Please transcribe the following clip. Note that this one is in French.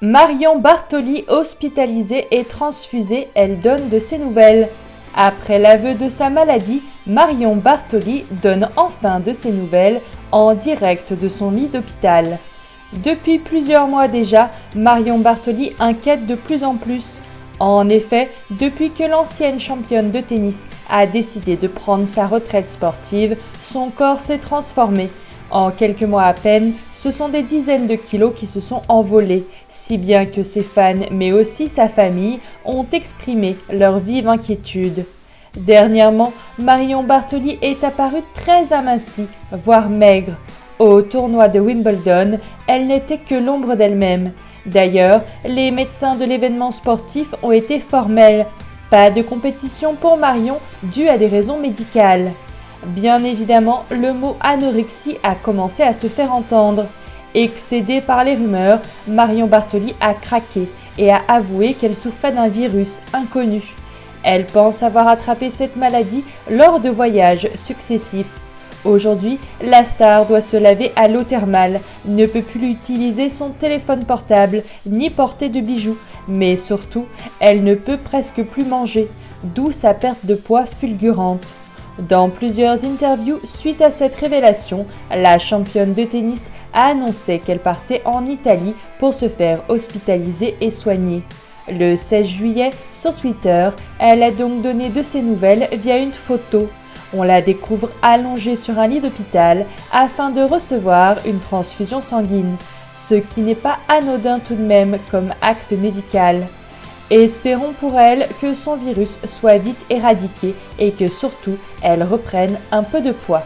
Marion Bartoli hospitalisée et transfusée, elle donne de ses nouvelles. Après l'aveu de sa maladie, Marion Bartoli donne enfin de ses nouvelles en direct de son lit d'hôpital. Depuis plusieurs mois déjà, Marion Bartoli inquiète de plus en plus. En effet, depuis que l'ancienne championne de tennis a décidé de prendre sa retraite sportive, son corps s'est transformé. En quelques mois à peine, ce sont des dizaines de kilos qui se sont envolés, si bien que ses fans, mais aussi sa famille, ont exprimé leur vive inquiétude. Dernièrement, Marion Bartoli est apparue très amincie, voire maigre. Au tournoi de Wimbledon, elle n'était que l'ombre d'elle-même. D'ailleurs, les médecins de l'événement sportif ont été formels. Pas de compétition pour Marion due à des raisons médicales. Bien évidemment, le mot anorexie a commencé à se faire entendre. Excédée par les rumeurs, Marion Bartoli a craqué et a avoué qu'elle souffrait d'un virus inconnu. Elle pense avoir attrapé cette maladie lors de voyages successifs. Aujourd'hui, la star doit se laver à l'eau thermale, ne peut plus utiliser son téléphone portable ni porter de bijoux, mais surtout, elle ne peut presque plus manger, d'où sa perte de poids fulgurante. Dans plusieurs interviews suite à cette révélation, la championne de tennis a annoncé qu'elle partait en Italie pour se faire hospitaliser et soigner. Le 16 juillet, sur Twitter, elle a donc donné de ses nouvelles via une photo. On la découvre allongée sur un lit d'hôpital afin de recevoir une transfusion sanguine, ce qui n'est pas anodin tout de même comme acte médical. Espérons pour elle que son virus soit vite éradiqué et que surtout elle reprenne un peu de poids.